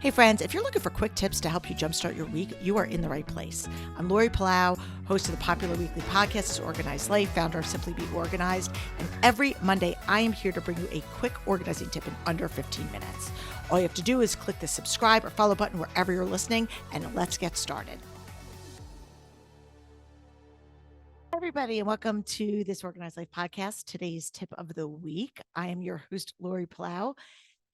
Hey friends, if you're looking for quick tips to help you jumpstart your week, you are in the right place. I'm Laurie Palau, host of the popular weekly podcast Organized Life, founder of Simply Be Organized, and every Monday I am here to bring you a quick organizing tip in under 15 minutes. All you have to do is click the subscribe or follow button wherever you're listening, and let's get started. Hi everybody, and welcome to this Organized Life podcast. Today's tip of the week. I am your host, Laurie Palau.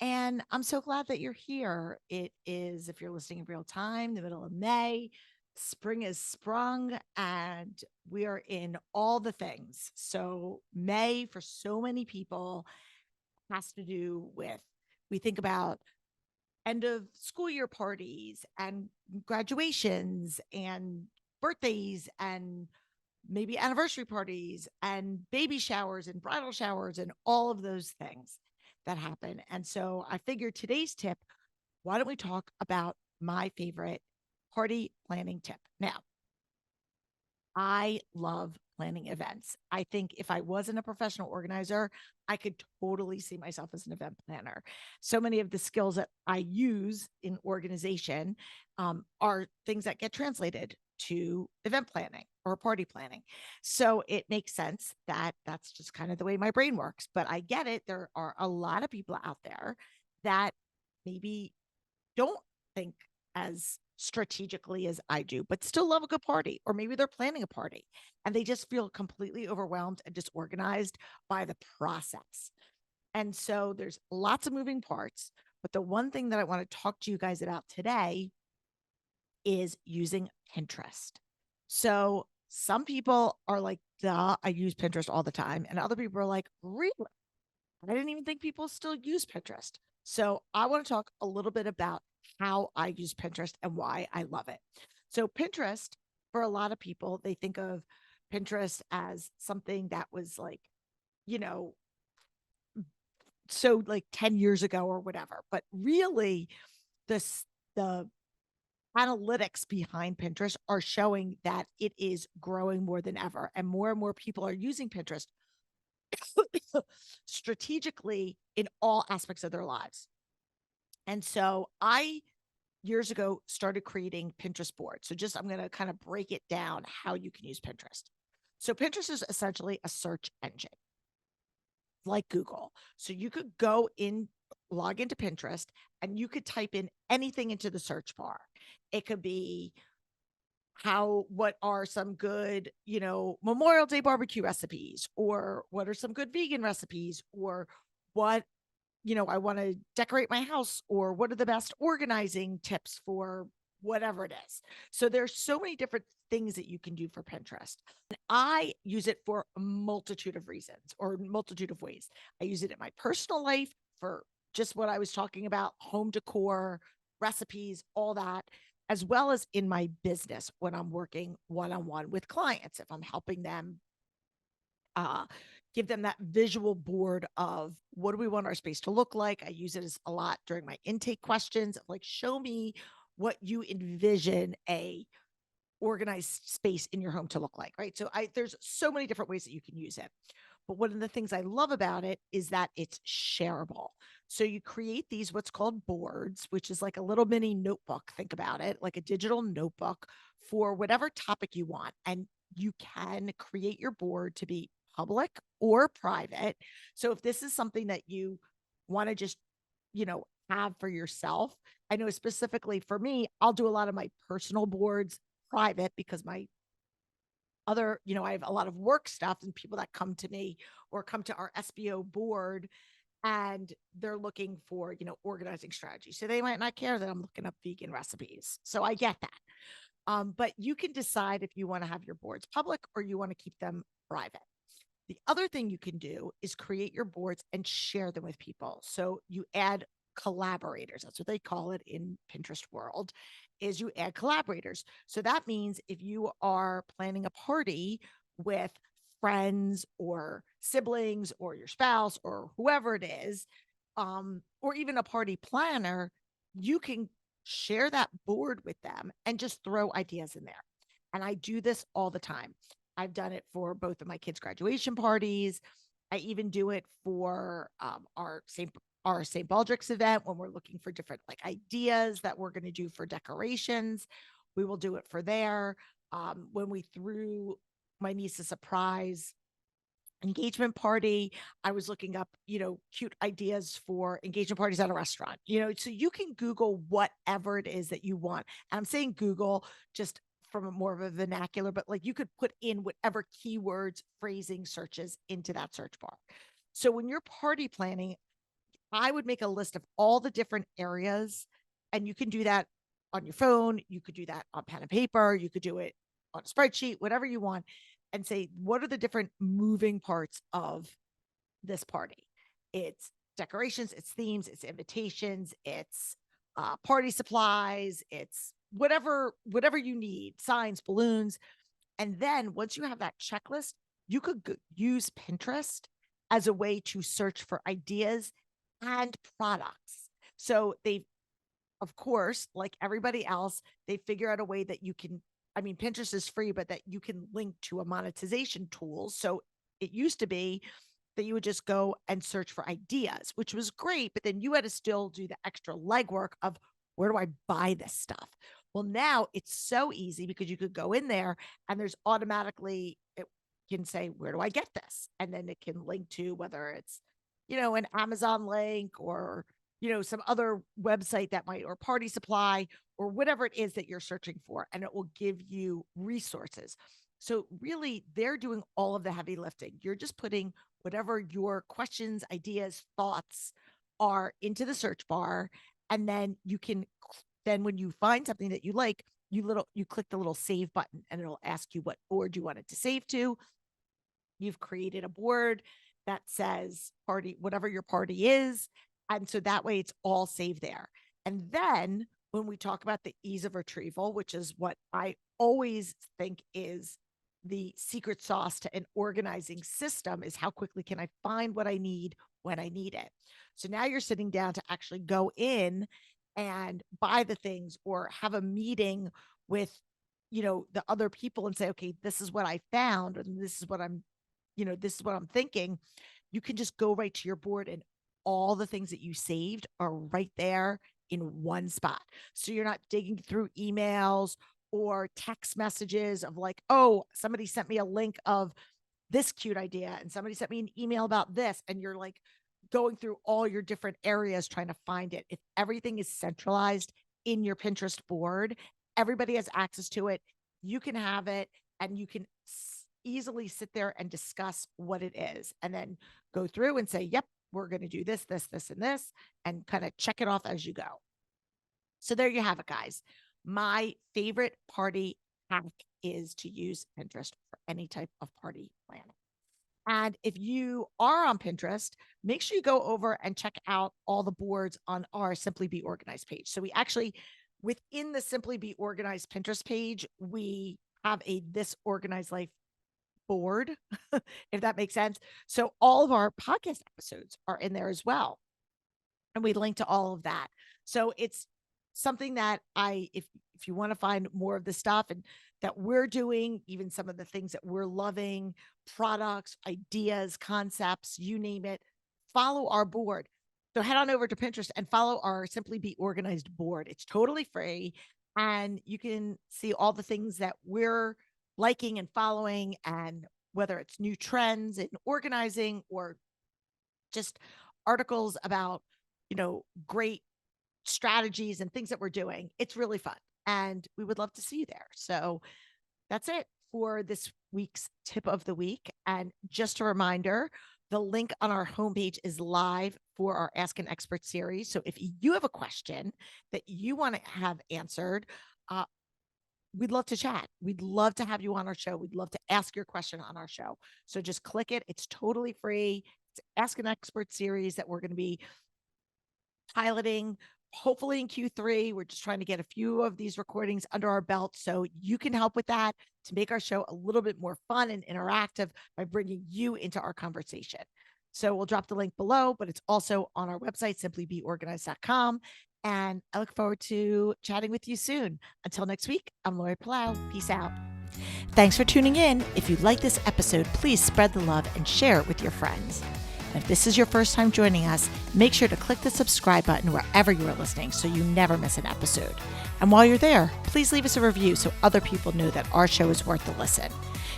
And I'm so glad that you're here. It is, if you're listening in real time, the middle of May. Spring is sprung and we are in all the things. So, May for so many people has to do with, we think about end of school year parties and graduations and birthdays and maybe anniversary parties and baby showers and bridal showers and all of those things that happen. And so I figured today's tip, why don't we talk about my favorite party planning tip? Now, I love planning events. I think if I wasn't a professional organizer, I could totally see myself as an event planner. So many of the skills that I use in organization are things that get translated to event planning or party planning. So it makes sense that that's just kind of the way my brain works. But I get it. There are a lot of people out there that maybe don't think as strategically as I do, but still love a good party. Or maybe they're planning a party and they just feel completely overwhelmed and disorganized by the process. And so there's lots of moving parts. But the one thing that I want to talk to you guys about today is using Pinterest. So some people are like, duh, I use Pinterest all the time. And other people are like, really? I didn't even think people still use Pinterest. So I want to talk a little bit about how I use Pinterest and why I love it. So Pinterest, for a lot of people, they think of Pinterest as something that was like, you know, so like 10 years ago or whatever. But really, the analytics behind Pinterest are showing that it is growing more than ever. And more people are using Pinterest strategically in all aspects of their lives. And so I years ago started creating Pinterest boards. So just I'm going to kind of break it down how you can use Pinterest. So Pinterest is essentially a search engine like Google. So you could go in, log into Pinterest, and you could type in anything into the search bar. It could be what are some good, Memorial Day barbecue recipes, or what are some good vegan recipes, or what, I want to decorate my house, or what are the best organizing tips for whatever it is. So there's so many different things that you can do for Pinterest. And I use it for a multitude of reasons or multitude of ways. I use it in my personal life for just what I was talking about, home decor, recipes, all that, as well as in my business when I'm working one-on-one with clients, if I'm helping them uh, give them that visual board of what do we want our space to look like. I use it as a lot during my intake questions, like show me what you envision a organized space in your home to look like, right? So there's so many different ways that you can use it. But one of the things I love about it is that it's shareable. So you create these what's called boards, which is like a little mini notebook. Think about it like a digital notebook for whatever topic you want. And you can create your board to be public or private. So if this is something that you want to just, have for yourself, I know specifically for me, I'll do a lot of my personal boards private because my other, I have a lot of work stuff and people that come to me or come to our SBO board and they're looking for, organizing strategy. So they might not care that I'm looking up vegan recipes. So I get that. But you can decide if you want to have your boards public or you want to keep them private. The other thing you can do is create your boards and share them with people. So you add collaborators. That's what they call it in Pinterest world, is you add collaborators. So that means if you are planning a party with friends or siblings or your spouse or whoever it is, or even a party planner, you can share that board with them and just throw ideas in there. And I do this all the time. I've done it for both of my kids' graduation parties. I even do it for our St. our St. Baldrick's event, when we're looking for different like ideas that we're going to do for decorations, we will do it for there. When we threw my niece a surprise engagement party, I was looking up, cute ideas for engagement parties at a restaurant, so you can Google whatever it is that you want. And I'm saying Google just from a more of a vernacular, but like you could put in whatever keywords, phrasing searches into that search bar. So when you're party planning, I would make a list of all the different areas, and you can do that on your phone. You could do that on pen and paper. You could do it on a spreadsheet, whatever you want, and say, what are the different moving parts of this party? It's decorations, it's themes, it's invitations, it's party supplies, it's whatever you need, signs, balloons. And then once you have that checklist, you could use Pinterest as a way to search for ideas and products. So they, of course, like everybody else, they figure out a way that you can, I mean, Pinterest is free, but that you can link to a monetization tool. So it used to be that you would just go and search for ideas, which was great, but then you had to still do the extra legwork of where do I buy this stuff? Well, now it's so easy because you could go in there and there's automatically, it can say, where do I get this? And then it can link to whether it's, an Amazon link or, some other website that might, or party supply or whatever it is that you're searching for, and it will give you resources. So really, they're doing all of the heavy lifting. You're just putting whatever your questions, ideas, thoughts are into the search bar. And then you can, then when you find something that you like, you click the little save button and it'll ask you what board you want it to save to. You've created a board that says party, whatever your party is. And so that way it's all saved there. And then when we talk about the ease of retrieval, which is what I always think is the secret sauce to an organizing system, is how quickly can I find what I need when I need it. So now you're sitting down to actually go in and buy the things or have a meeting with, the other people and say, okay, this is what I found, and this is what I'm thinking. You can just go right to your board and all the things that you saved are right there in one spot. So you're not digging through emails or text messages of like, oh, somebody sent me a link of this cute idea and somebody sent me an email about this. And you're like going through all your different areas trying to find it. If everything is centralized in your Pinterest board, everybody has access to it. You can have it and you can easily sit there and discuss what it is and then go through and say, yep, we're going to do this, this, this, and this, and kind of check it off as you go. So there you have it, guys. My favorite party hack is to use Pinterest for any type of party planning. And if you are on Pinterest, make sure you go over and check out all the boards on our Simply Be Organized page. So we actually, within the Simply Be Organized Pinterest page, we have a This Organized Life board, if that makes sense. So all of our podcast episodes are in there as well. And we link to all of that. So it's something that if you want to find more of the stuff and that we're doing, even some of the things that we're loving, products, ideas, concepts, you name it, follow our board. So head on over to Pinterest and follow our Simply Be Organized board. It's totally free. And you can see all the things that we're liking and following, and whether it's new trends in organizing or just articles about, great strategies and things that we're doing. It's really fun. And we would love to see you there. So that's it for this week's tip of the week. And just a reminder, the link on our homepage is live for our Ask an Expert series. So if you have a question that you want to have answered, we'd love to chat. We'd love to have you on our show. We'd love to ask your question on our show. So just click it. It's totally free. It's Ask an Expert series that we're going to be piloting hopefully in Q3. We're just trying to get a few of these recordings under our belt so you can help with that to make our show a little bit more fun and interactive by bringing you into our conversation. So we'll drop the link below, but it's also on our website, simplybeorganized.com. And I look forward to chatting with you soon. Until next week, I'm Laurie Palau. Peace out. Thanks for tuning in. If you like this episode, please spread the love and share it with your friends. If this is your first time joining us, make sure to click the subscribe button wherever you are listening so you never miss an episode. And while you're there, please leave us a review so other people know that our show is worth the listen.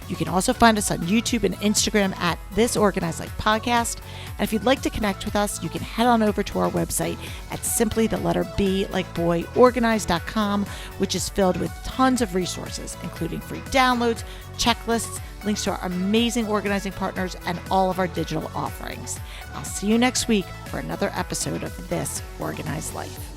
You can also find us on YouTube and Instagram at This Organized Life Podcast. And if you'd like to connect with us, you can head on over to our website at simply the letter B like boy organized.com, which is filled with tons of resources, including free downloads, checklists, links to our amazing organizing partners, and all of our digital offerings. I'll see you next week for another episode of This Organized Life.